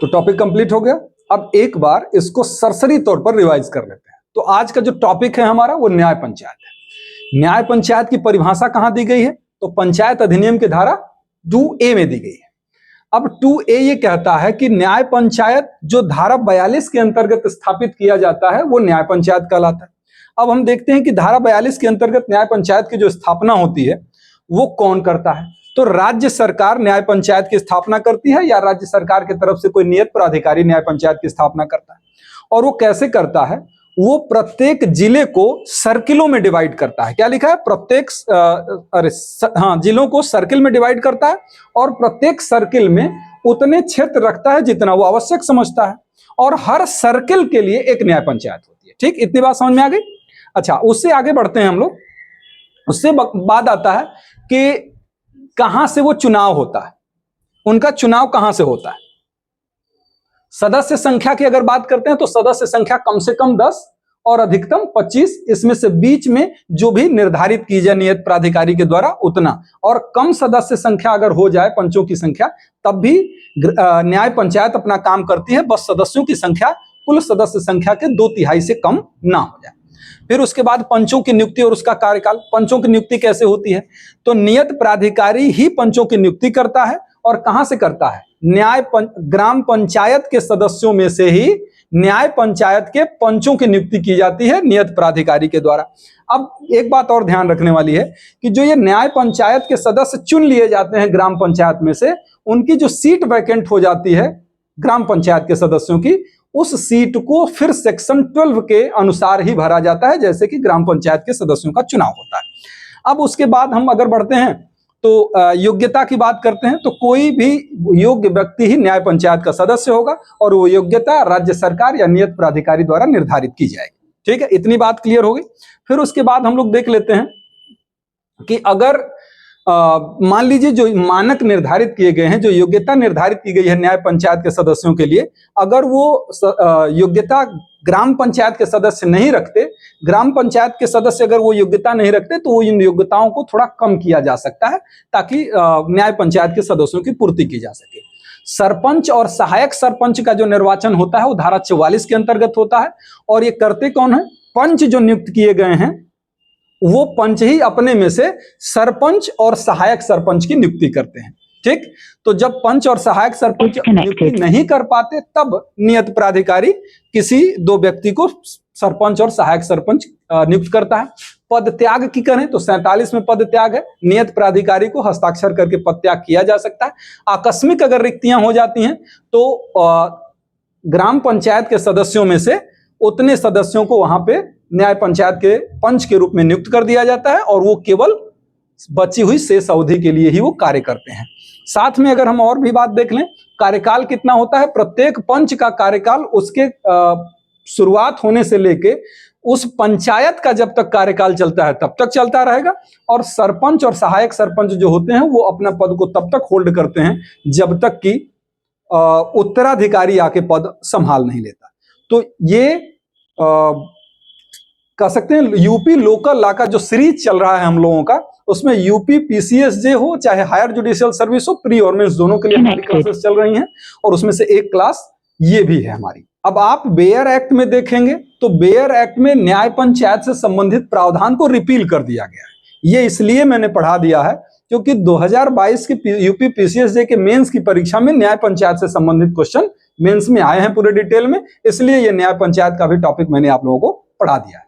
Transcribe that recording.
तो topic complete हो गया। अब एक बार इसको सरसरी तौर पर रिवाइज कर लेते हैं। तो आज का जो टॉपिक है हमारा वो न्याय पंचायत है। न्याय पंचायत की परिभाषा कहां दी गई है? तो पंचायत अधिनियम की धारा 2A में दी गई है। अब 2A ये कहता है कि न्याय पंचायत जो धारा 42 के अंतर्गत स्थापित किया जाता है वो न्याय पंचायत कहलाता है। अब हम देखते हैं कि धारा 42 के अंतर्गत न्याय पंचायत की जो स्थापना होती है वो कौन करता है? तो राज्य सरकार न्याय पंचायत की स्थापना करती है या राज्य सरकार की तरफ से कोई नियत प्राधिकारी न्याय पंचायत की स्थापना करता है। और वो कैसे करता है? वो प्रत्येक जिले को सर्किलों में डिवाइड करता है। क्या लिखा है? प्रत्येक जिलों को सर्किल में डिवाइड करता है और प्रत्येक सर्किल में उतने क्षेत्र रखता है जितना वो आवश्यक समझता है और हर सर्किल के लिए एक न्याय पंचायत होती है। ठीक, इतनी बात समझ में आ गई। अच्छा, उससे आगे बढ़ते हैं हम लोग। उससे बाद आता है कि कहां से वो चुनाव होता है, उनका चुनाव कहां से होता है। सदस्य संख्या की अगर बात करते हैं तो सदस्य संख्या कम से कम 10 और अधिकतम 25, इसमें से बीच में जो भी निर्धारित की जाए नियत प्राधिकारी के द्वारा उतना, और कम सदस्य संख्या अगर हो जाए पंचों की संख्या तब भी न्याय पंचायत अपना काम करती है, बस सदस्यों की संख्या कुल सदस्य संख्या के 2/3 से कम ना हो जाए। फिर उसके बाद पंचों की नियुक्ति और उसका कार्यकाल। पंचों की नियुक्ति कैसे होती है? तो नियत प्राधिकारी ही पंचों की नियुक्ति करता है और कहां से करता है? ग्राम पंचायत के सदस्यों में से ही न्याय पंचायत के पंचों की नियुक्ति की जाती है नियत प्राधिकारी के द्वारा। अब एक बात और ध्यान रखने वाली है कि जो ये न्याय पंचायत के सदस्य चुन लिए जाते हैं ग्राम पंचायत में से, उनकी जो सीट वैकेंट हो जाती है ग्राम पंचायत के सदस्यों की, उस सीट को फिर सेक्शन 12 के अनुसार ही भरा जाता है, जैसे कि ग्राम पंचायत के सदस्यों का चुनाव होता है। अब उसके बाद हम अगर बढ़ते हैं तो योग्यता की बात करते हैं। तो कोई भी योग्य व्यक्ति ही न्याय पंचायत का सदस्य होगा और वो योग्यता राज्य सरकार या नियत प्राधिकारी द्वारा निर्धारित की जाएगी। ठीक है, इतनी बात क्लियर हो गई। फिर उसके बाद हम लोग देख लेते हैं कि अगर मान लीजिए जो मानक निर्धारित किए गए हैं, जो योग्यता निर्धारित की गई है न्याय पंचायत के सदस्यों के लिए, अगर वो योग्यता ग्राम पंचायत के सदस्य नहीं रखते, ग्राम पंचायत के सदस्य अगर वो योग्यता नहीं रखते तो इन योग्यताओं को थोड़ा कम किया जा सकता है ताकि न्याय पंचायत के सदस्यों की पूर्ति की जा सके। सरपंच और सहायक सरपंच का जो निर्वाचन होता है वो धारा 44 के अंतर्गत होता है और ये करते कौन है? पंच जो नियुक्त किए गए हैं वो पंच ही अपने में से सरपंच और सहायक सरपंच की नियुक्ति करते हैं। ठीक, तो जब पंच और सहायक सरपंच नियुक्ति नहीं कर पाते तब नियत प्राधिकारी किसी दो व्यक्ति को सरपंच और सहायक सरपंच नियुक्त करता है। पद त्याग की करें तो 47 में पद त्याग है, नियत प्राधिकारी को हस्ताक्षर करके पद त्याग किया जा सकता है। आकस्मिक अगर रिक्तियां हो जाती हैं तो ग्राम पंचायत के सदस्यों में से उतने सदस्यों को वहां पे न्याय पंचायत के पंच के रूप में नियुक्त कर दिया जाता है और वो केवल बची हुई शेष अवधि के लिए ही वो कार्य करते हैं। साथ में अगर हम और भी बात देख लें, कार्यकाल कितना होता है? प्रत्येक पंच का कार्यकाल उसके शुरुआत होने से लेके उस पंचायत का जब तक कार्यकाल चलता है तब तक चलता रहेगा और सरपंच और सहायक सरपंच जो होते हैं वो अपना पद को तब तक होल्ड करते हैं जब तक कि उत्तराधिकारी आके पद संभाल नहीं लेता। तो ये कह सकते हैं यूपी लोकल लॉ का जो सीरीज चल रहा है हम लोगों का, उसमें यूपी पीसीएसजे हो चाहे हायर जुडिशियल सर्विस हो, प्री और मेंस दोनों के लिए हमारी क्लासेस चल रही हैं और उसमें से एक क्लास ये भी है हमारी। अब आप बेयर एक्ट में देखेंगे तो बेयर एक्ट में न्याय पंचायत से संबंधित प्रावधान को रिपील कर दिया गया है। ये इसलिए मैंने पढ़ा दिया है क्योंकि 2022 की यूपी पीसीएसजे के मेंस की परीक्षा में न्याय पंचायत से संबंधित क्वेश्चन मेंस में आए हैं पूरे डिटेल में, इसलिए ये न्याय पंचायत का भी टॉपिक मैंने आप लोगों को पढ़ा दिया है।